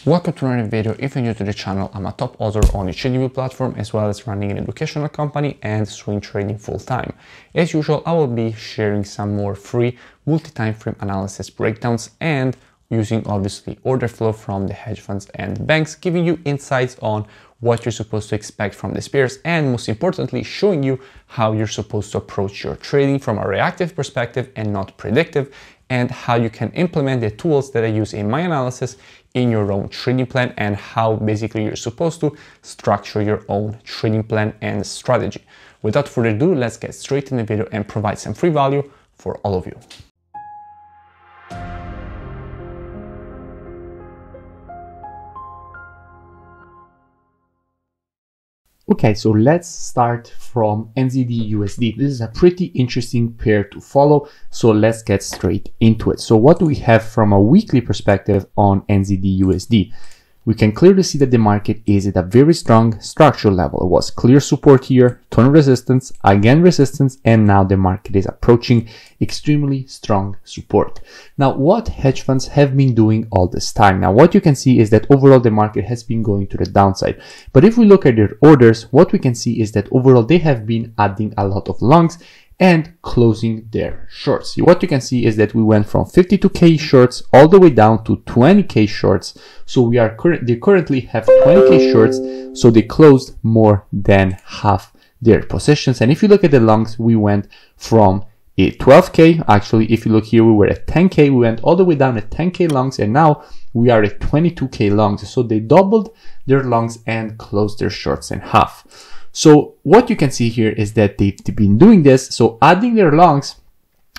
Welcome to another video. If you're new to the channel, I'm a top author on the TradingView platform, as well as running an educational company and swing trading full-time. As usual, I will be sharing some more free multi-time frame analysis breakdowns and using obviously order flow from the hedge funds and banks, giving you insights on what you're supposed to expect from these pairs, and most importantly, showing you how you're supposed to approach your trading from a reactive perspective and not predictive, and how you can implement the tools that I use in my analysis in your own trading plan, and how basically you're supposed to structure your own trading plan and strategy. Without further ado, let's get straight in the video and provide some free value for all of you. Okay, so let's start from NZD/USD. This is a pretty interesting pair to follow, so let's get straight into it. So what do we have from a weekly perspective on NZD/USD? We can clearly see that the market is at a very strong structural level. It was clear support here, turn resistance, again resistance, and now the market is approaching extremely strong support. Now, what hedge funds have been doing all this time? Now, what you can see is that overall the market has been going to the downside. But if we look at their orders, what we can see is that overall they have been adding a lot of longs and closing their shorts. What you can see is that we went from 52k shorts all the way down to 20k shorts. So they currently have 20k shorts, so they closed more than half their positions. And if you look at the longs, we went from a 12k, actually if you look here, we were at 10k, we went all the way down at 10k longs, and now we are at 22k longs. So they doubled their longs and closed their shorts in half. So what you can see here is that they've been doing this, so adding their longs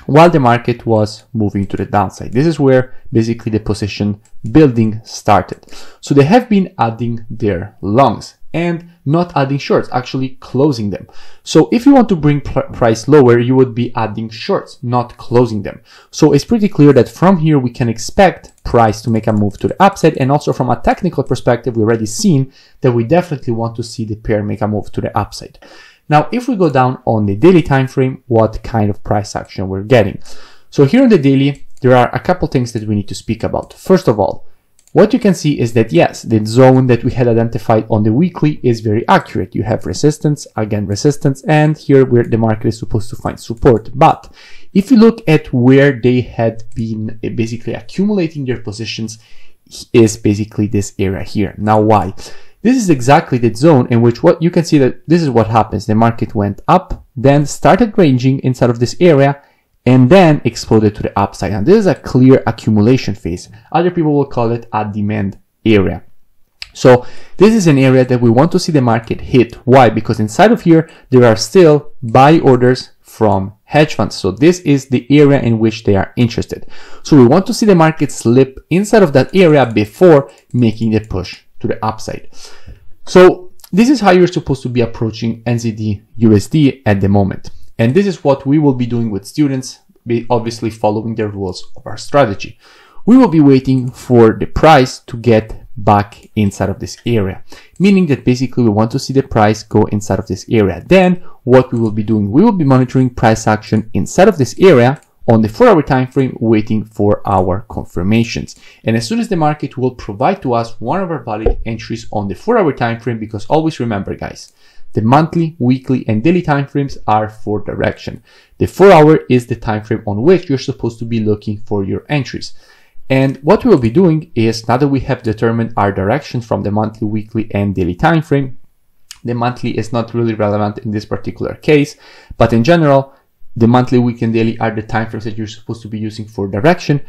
while the market was moving to the downside. This is where basically the position building started. So they have been adding their longs and not adding shorts, actually closing them. So if you want to bring price lower, you would be adding shorts, not closing them. So it's pretty clear that from here we can expect price to make a move to the upside, and also from a technical perspective, we've already seen that we definitely want to see the pair make a move to the upside. Now, if we go down on the daily time frame, what kind of price action we're getting? So here on the daily, there are a couple things that we need to speak about. First of all, what you can see is that yes, the zone that we had identified on the weekly is very accurate. You have resistance, again resistance, and here where the market is supposed to find support. But if you look at where they had been basically accumulating their positions, is basically this area here. Now why? This is exactly the zone in which what you can see that this is what happens. The market went up, then started ranging inside of this area, and then exploded to the upside. And this is a clear accumulation phase. Other people will call it a demand area. So this is an area that we want to see the market hit. Why? Because inside of here, there are still buy orders from hedge funds. So this is the area in which they are interested. So we want to see the market slip inside of that area before making the push to the upside. So this is how you're supposed to be approaching NZD/USD at the moment. And this is what we will be doing with students, obviously following the rules of our strategy. We will be waiting for the price to get back inside of this area, meaning that basically we want to see the price go inside of this area. Then what we will be doing, we will be monitoring price action inside of this area on the 4-hour time frame, waiting for our confirmations. And as soon as the market will provide to us one of our valid entries on the 4-hour time frame, because always remember guys, the monthly, weekly, and daily time frames are for direction. The 4-hour is the time frame on which you're supposed to be looking for your entries. And what we will be doing is, now that we have determined our direction from the monthly, weekly, and daily time frame, the monthly is not really relevant in this particular case, but in general, the monthly, weekly, and daily are the time frames that you're supposed to be using for direction.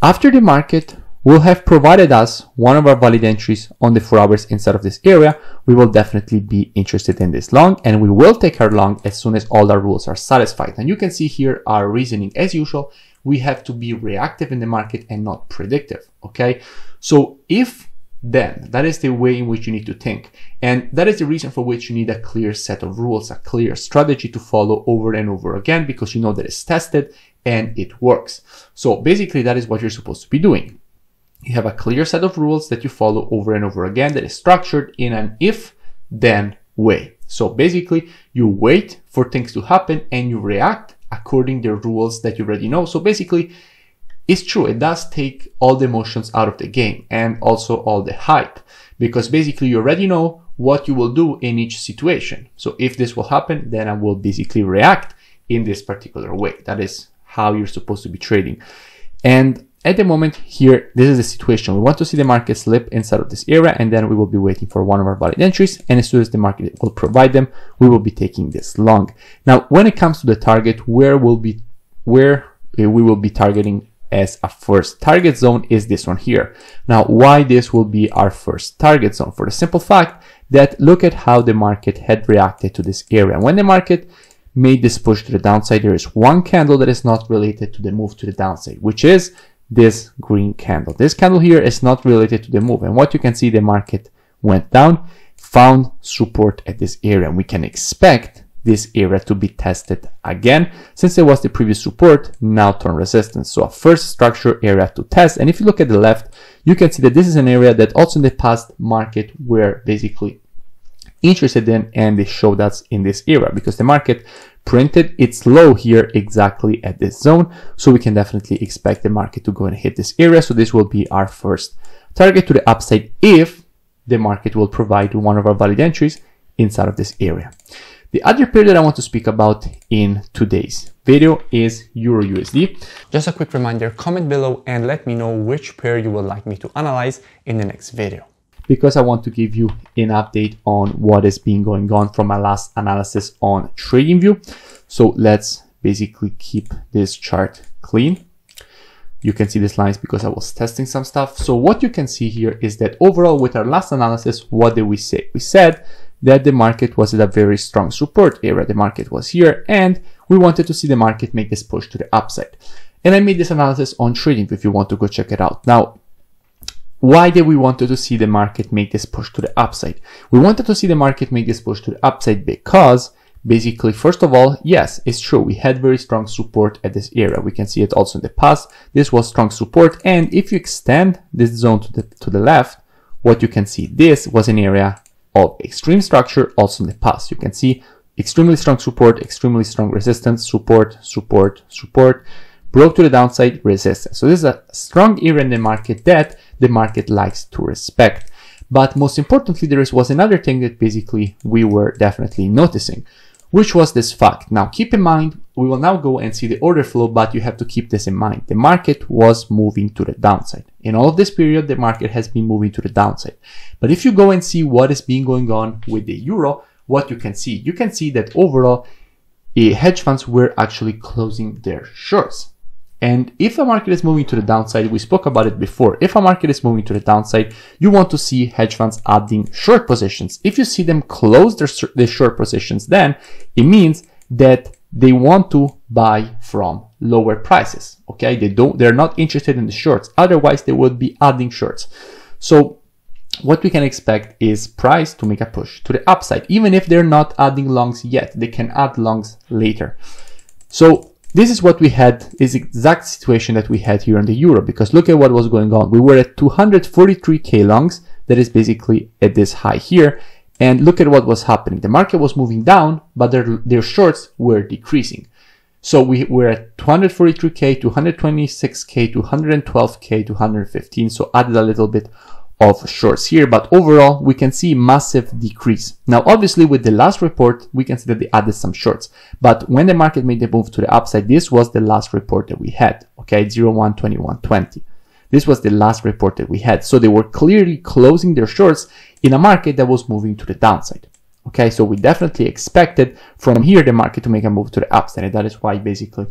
After the market will have provided us one of our valid entries on the 4 hours inside of this area, we will definitely be interested in this long, and we will take our long as soon as all our rules are satisfied. And you can see here our reasoning. As usual, we have to be reactive in the market and not predictive. Okay, so if then that is the way in which you need to think, and that is the reason for which you need a clear set of rules, a clear strategy to follow over and over again, because you know that it's tested and it works. So basically that is what you're supposed to be doing. You have a clear set of rules that you follow over and over again that is structured in an if-then way. So basically you wait for things to happen and you react according to the rules that you already know. So basically it's true, it does take all the emotions out of the game and also all the hype, because basically you already know what you will do in each situation. So if this will happen, then I will basically react in this particular way. That is how you're supposed to be trading. And at the moment here, this is the situation. We want to see the market slip inside of this area, and then we will be waiting for one of our valid entries. And as soon as the market will provide them, we will be taking this long. Now, when it comes to the target, where we will be targeting as a first target zone is this one here. Now, why this will be our first target zone? For the simple fact that look at how the market had reacted to this area. When the market made this push to the downside, there is one candle that is not related to the move to the downside, which is this green candle. This candle here is not related to the move. And what you can see, the market went down, found support at this area. And we can expect this area to be tested again, since it was the previous support, now turn resistance. So a first structure area to test. And if you look at the left, you can see that this is an area that also in the past market were basically interested in, and they showed us in this area because the market printed its low here exactly at this zone. So we can definitely expect the market to go and hit this area. So this will be our first target to the upside if the market will provide one of our valid entries inside of this area. The other pair that I want to speak about in today's video is Euro USD. Just a quick reminder, comment below and let me know which pair you would like me to analyze in the next video, because I want to give you an update on what is being going on from my last analysis on TradingView. So let's basically keep this chart clean. You can see these lines because I was testing some stuff. So what you can see here is that overall with our last analysis, what did we say? We said that the market was at a very strong support area. The market was here and we wanted to see the market make this push to the upside. And I made this analysis on TradingView if you want to go check it out. Now, why did we want to see the market make this push to the upside? We wanted to see the market make this push to the upside because basically, first of all, yes, it's true. We had very strong support at this area. We can see it also in the past. This was strong support. And if you extend this zone to the left, what you can see, this was an area of extreme structure also in the past. You can see extremely strong support, extremely strong resistance, support, support, support, broke to the downside, resistance. So this is a strong area in the market that the market likes to respect. But most importantly, there was another thing that basically we were definitely noticing, which was this fact. Now keep in mind, we will now go and see the order flow, but you have to keep this in mind. The market was moving to the downside. In all of this period, the market has been moving to the downside. But if you go and see what is being going on with the euro, what you can see that overall hedge funds were actually closing their shorts. And if a market is moving to the downside, we spoke about it before. If a market is moving to the downside, you want to see hedge funds adding short positions. If you see them close their short positions, then it means that they want to buy from lower prices. Okay, they're not interested in the shorts. Otherwise, they would be adding shorts. So what we can expect is price to make a push to the upside. Even if they're not adding longs yet, they can add longs later. So this is what we had, is the exact situation that we had here on the euro, because look at what was going on. We were at 243k longs, that is basically at this high here, and look at what was happening. The market was moving down, but their shorts were decreasing. So we were at 243k, 226k, 212k, 215, so added a little bit of shorts here, but overall we can see massive decrease. Now obviously with the last report we can see that they added some shorts, but when the market made the move to the upside, this was the last report that we had, okay, 012120. This was the last report that we had, so they were clearly closing their shorts in a market that was moving to the downside. Okay, so we definitely expected from here the market to make a move to the upside, and that is why basically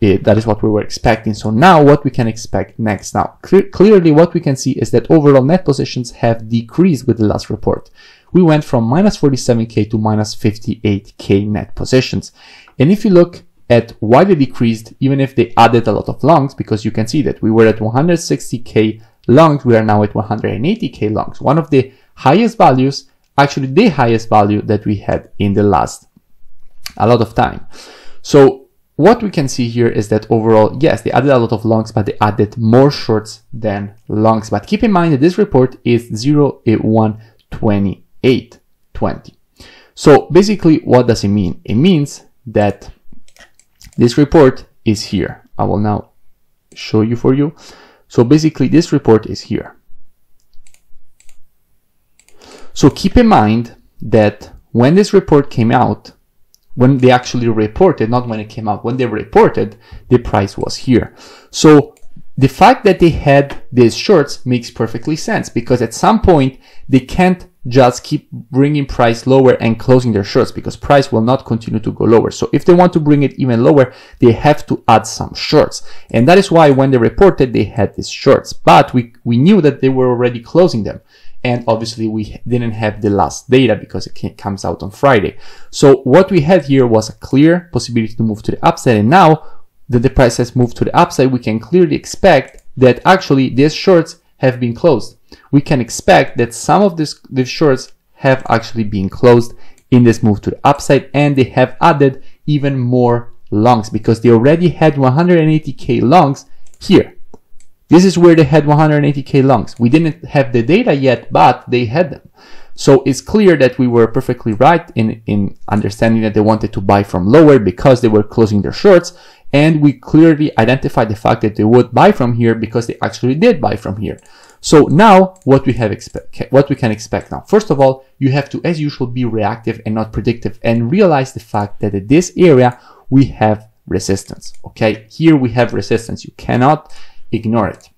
that is what we were expecting. So now what we can expect next. Now, clearly what we can see is that overall net positions have decreased with the last report. We went from minus 47k to minus 58k net positions. And if you look at why they decreased, even if they added a lot of longs, because you can see that we were at 160k longs, we are now at 180k longs. One of the highest values, actually the highest value that we had in the last a lot of time. So what we can see here is that overall, yes, they added a lot of longs, but they added more shorts than longs. But keep in mind that this report is 012820. So basically, what does it mean? It means that this report is here. I will now show you for you. So basically this report is here. So keep in mind that when this report came out, when they actually reported, not when it came out, when they reported, the price was here. So the fact that they had these shorts makes perfectly sense, because at some point they can't just keep bringing price lower and closing their shorts, because price will not continue to go lower. So if they want to bring it even lower, they have to add some shorts. And that is why when they reported, they had these shorts, but we knew that they were already closing them. And obviously we didn't have the last data because it comes out on Friday. So what we had here was a clear possibility to move to the upside. And now that the price has moved to the upside, we can clearly expect that actually these shorts have been closed. We can expect that some of these shorts have actually been closed in this move to the upside, and they have added even more longs because they already had 180k longs here. This is where they had 180k longs. We didn't have the data yet, but they had them. So it's clear that we were perfectly right in understanding that they wanted to buy from lower because they were closing their shorts. And we clearly identified the fact that they would buy from here because they actually did buy from here. So now what we can expect now. First of all, you have to, as usual, be reactive and not predictive, and realize the fact that at this area we have resistance. Okay, here we have resistance. You cannot ignore it.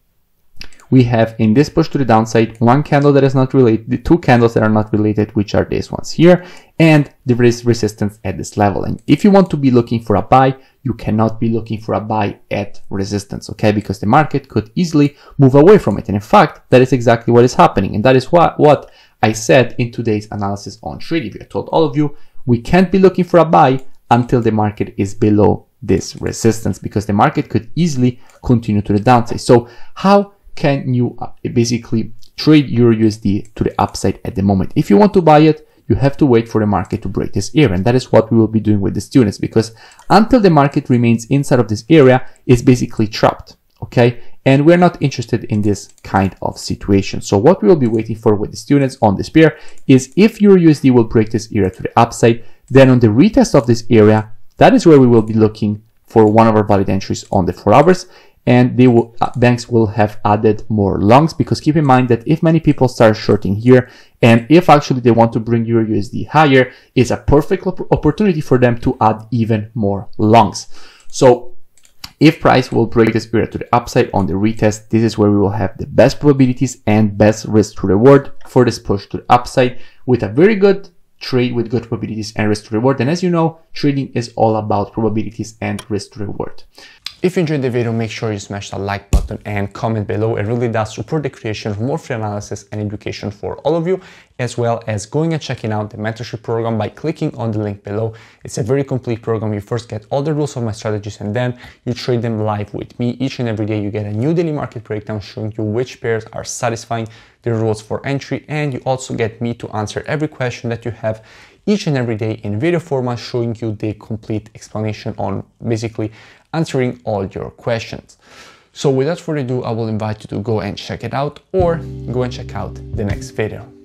We have in this push to the downside one candle that is not related, the two candles that are not related, which are these ones here, and there is resistance at this level. And if you want to be looking for a buy, you cannot be looking for a buy at resistance, okay? Because the market could easily move away from it. And in fact, that is exactly what is happening. And that is what I said in today's analysis on TradingView. I told all of you, we can't be looking for a buy until the market is below this resistance, because the market could easily continue to the downside. So how can you basically trade EURUSD to the upside at the moment? If you want to buy it, you have to wait for the market to break this area. And that is what we will be doing with the students, because until the market remains inside of this area, it's basically trapped, okay? And we're not interested in this kind of situation. So what we will be waiting for with the students on this pair is if EURUSD will break this area to the upside, then on the retest of this area, that is where we will be looking for one of our valid entries on the 4 hours. And they will, banks will have added more longs, because keep in mind that if many people start shorting here, and if actually they want to bring EURUSD higher, it's a perfect opportunity for them to add even more longs. So if price will break this area to the upside on the retest, this is where we will have the best probabilities and best risk to reward for this push to the upside, with a very good trade with good probabilities and risk to reward. And as you know, trading is all about probabilities and risk to reward. If you enjoyed the video, make sure you smash the like button and comment below. It really does support the creation of more free analysis and education for all of you, as well as going and checking out the mentorship program by clicking on the link below. It's a very complete program. You first get all the rules of my strategies, and then you trade them live with me. Each and every day you get a new daily market breakdown showing you which pairs are satisfying the rules for entry, and you also get me to answer every question that you have each and every day in video format, showing you the complete explanation on basically answering all your questions. So without further ado, I will invite you to go and check it out, or go and check out the next video.